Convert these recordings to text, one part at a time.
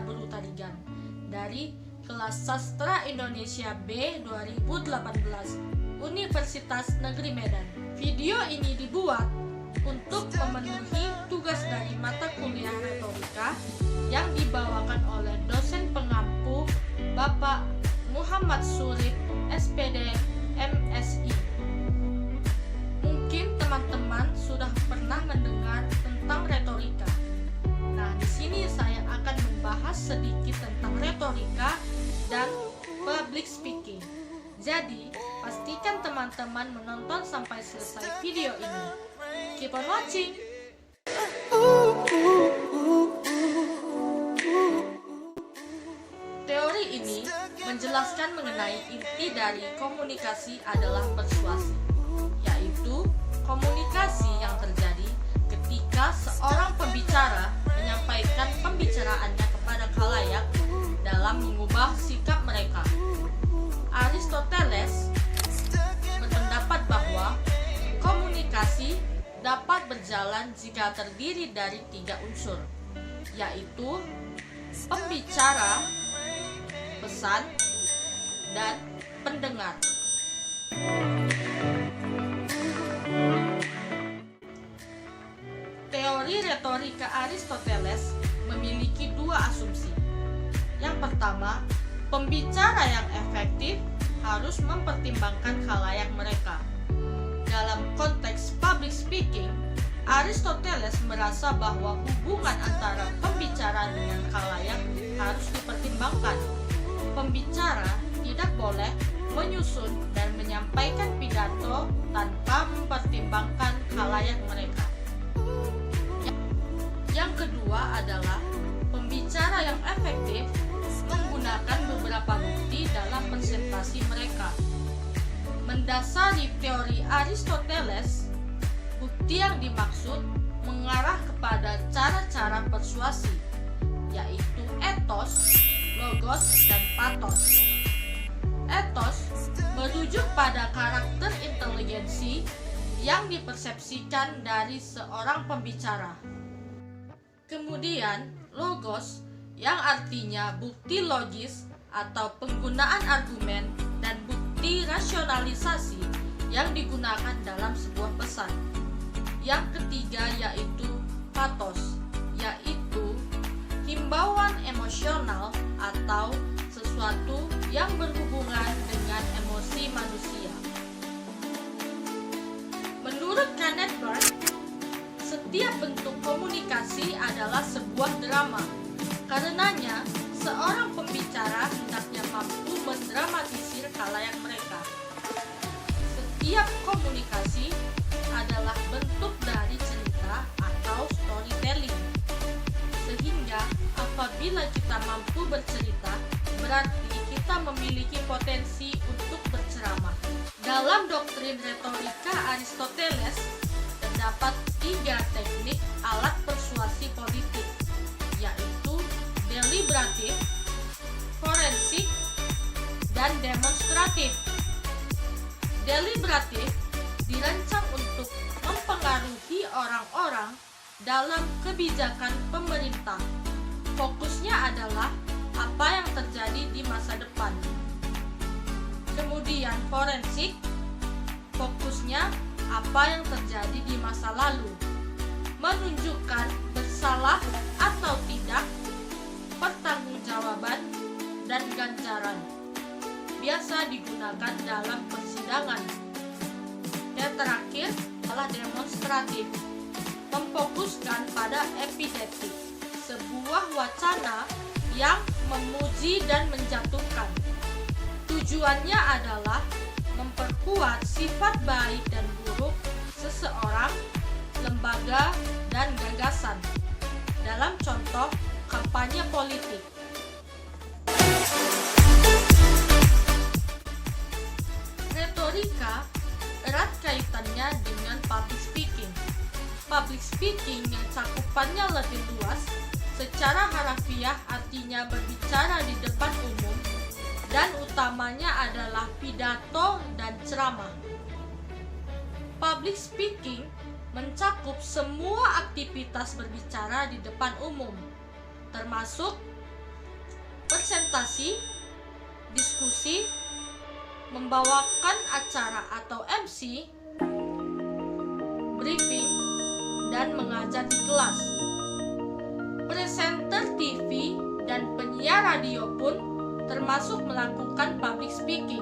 Brutarigan dari kelas Sastra Indonesia B 2018 Universitas Negeri Medan. Video ini dibuat untuk memenuhi tugas dari mata kuliah retorika yang dibawakan oleh dosen pengampu Bapak Muhammad Surip, SPD, MSI. Mungkin teman-teman sudah pernah mendengar tentang retorika. Nah, di sini saya akan membahas sedikit tentang retorika dan public speaking. Jadi, pastikan teman-teman menonton sampai selesai video ini. Keep on watching! Teori ini menjelaskan mengenai inti dari komunikasi adalah persuasi, yaitu komunikasi yang terjadi ketika seorang pembicara menyampaikan pembicaraannya kepada khalayak dalam mengubah sikap mereka. Aristoteles berpendapat bahwa komunikasi dapat berjalan jika terdiri dari 3 unsur, yaitu pembicara, pesan, dan pendengar. Teori retorika Aristoteles memiliki 2 asumsi. Yang pertama, pembicara yang efektif harus mempertimbangkan khalayak mereka. Dalam konteks public speaking, Aristoteles merasa bahwa hubungan antara pembicara dengan khalayak harus dipertimbangkan. Pembicara tidak boleh menyusun dan menyampaikan pidato tanpa mempertimbangkan khalayak mereka. Yang kedua adalah pembicara yang efektif menggunakan beberapa bukti dalam presentasi mereka. Mendasari teori Aristoteles, bukti yang dimaksud mengarah kepada cara-cara persuasi, yaitu etos, logos, dan pathos. Etos merujuk pada karakter inteligensi yang dipersepsikan dari seorang pembicara. Kemudian, logos yang artinya bukti logis atau penggunaan argumen dan bukti rasionalisasi yang digunakan dalam sebuah pesan. Yang ketiga yaitu pathos, yaitu himbauan emosional atau sesuatu yang berhubungan dengan emosi manusia. Menurut Kenneth Burt, setiap bentuk komunikasi adalah sebuah drama. Karenanya, seorang pembicara hendaknya mampu mendramatisir khalayak mereka. Setiap komunikasi adalah bentuk dari cerita atau storytelling. Sehingga apabila kita mampu bercerita, berarti kita memiliki potensi untuk berceramah. Dalam doktrin retorika Aristoteles, terdapat 3 teknik alat persuasi politik, yaitu deliberatif, forensik, dan demonstratif. Deliberatif dirancang untuk mempengaruhi orang-orang dalam kebijakan pemerintah. Fokusnya adalah apa yang terjadi di masa depan. Kemudian forensik, fokusnya apa yang terjadi di masa lalu, menunjukkan bersalah atau tidak, pertanggungjawaban, dan ganjaran. Biasa digunakan dalam persidangan. Yang terakhir adalah demonstratif, memfokuskan pada epidetik, sebuah wacana yang memuji dan menjatuhkan. Tujuannya adalah memperkuat sifat baik dan buruk seseorang, lembaga, dan gagasan. Dalam contoh kampanye politik. Retorika erat kaitannya dengan public speaking. Public speaking yang cakupannya lebih luas, secara harafiah artinya berbicara di depan umum, dan utamanya adalah pidato dan ceramah. Public speaking mencakup semua aktivitas berbicara di depan umum, termasuk presentasi, diskusi, membawakan acara atau MC, briefing, dan mengajar di kelas. Presenter TV dan penyiar radio pun termasuk melakukan public speaking.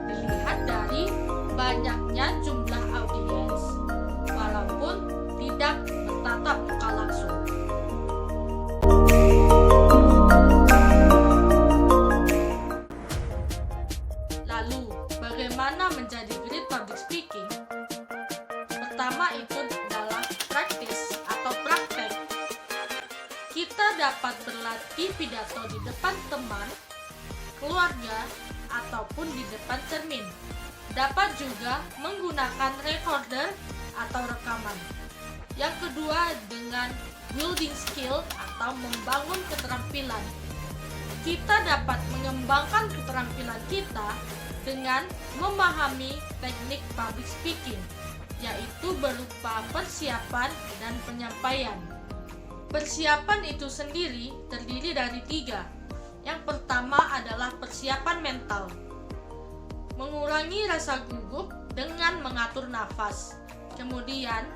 Dilihat dari banyaknya jumlah audiens, walaupun tidak bertatap muka langsung. Lalu, bagaimana menjadi great public speaking? Pertama itu adalah praktis atau praktek. Kita dapat berlatih pidato di depan teman, keluarga, ataupun di depan cermin. Dapat juga menggunakan recorder atau rekaman. Yang kedua dengan building skill atau membangun keterampilan. Kita dapat mengembangkan keterampilan kita dengan memahami teknik public speaking, yaitu berupa persiapan dan penyampaian. Persiapan itu sendiri terdiri dari 3. Yang pertama adalah persiapan mental. Mengurangi rasa gugup dengan mengatur nafas. Kemudian,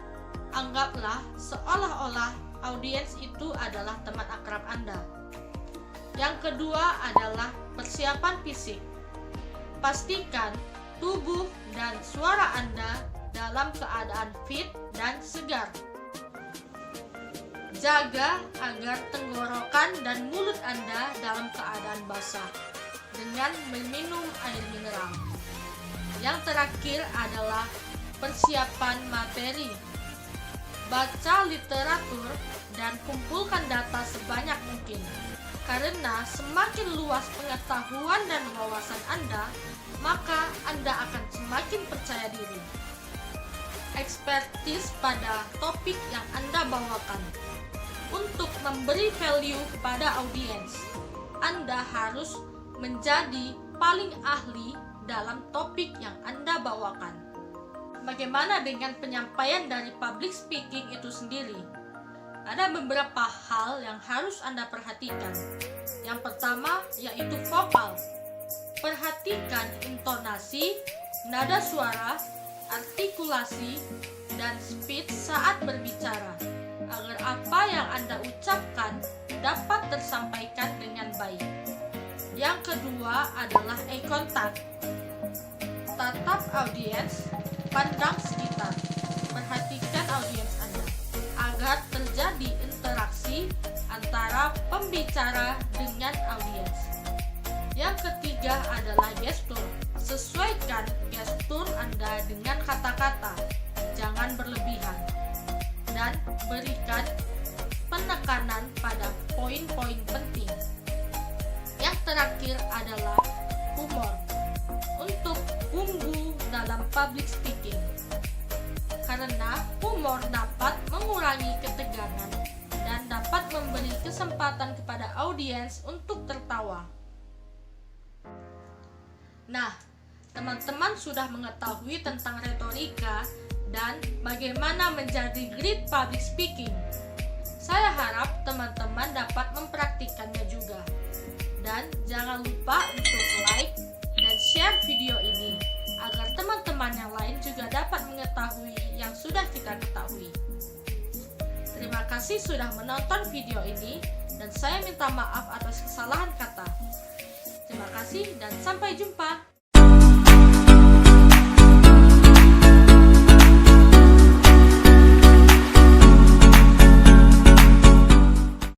anggaplah seolah-olah audiens itu adalah teman akrab Anda. Yang kedua adalah persiapan fisik. Pastikan tubuh dan suara Anda dalam keadaan fit dan segar. Jaga agar tenggorokan dan mulut Anda dalam keadaan basah dengan meminum air mineral. Yang terakhir adalah persiapan materi. Baca literatur dan kumpulkan data sebanyak mungkin. Karena semakin luas pengetahuan dan wawasan Anda, maka Anda akan semakin percaya diri. Ekspertis pada topik yang Anda bawakan. Untuk memberi value kepada audiens, Anda harus menjadi paling ahli dalam topik yang Anda bawakan. Bagaimana dengan penyampaian dari public speaking itu sendiri? Ada beberapa hal yang harus Anda perhatikan. Yang pertama yaitu vokal. Perhatikan intonasi, nada suara, artikulasi, dan speech saat berbicara, agar apa yang Anda ucapkan dapat tersampaikan dengan baik. Yang kedua adalah eye contact. Tatap audiens, pandang sekitar. Perhatikan audiens Anda agar terjadi interaksi antara pembicara dengan audiens. Yang ketiga adalah gestur. Sesuaikan gestur Anda dengan kata-kata, jangan berlebihan, dan berikan penekanan pada poin-poin penting. Yang terakhir adalah humor. Untuk bumbu dalam public speaking. Karena humor dapat mengurangi ketegangan dan dapat memberi kesempatan kepada audiens untuk tertawa. Nah, teman-teman sudah mengetahui tentang retorika dan bagaimana menjadi great public speaking. Saya harap teman-teman dapat mempraktikkannya juga. Dan jangan lupa untuk like dan share video ini agar teman-teman yang lain juga dapat mengetahui yang sudah kita ketahui. Terima kasih sudah menonton video ini dan saya minta maaf atas kesalahan kata. Terima kasih dan sampai jumpa.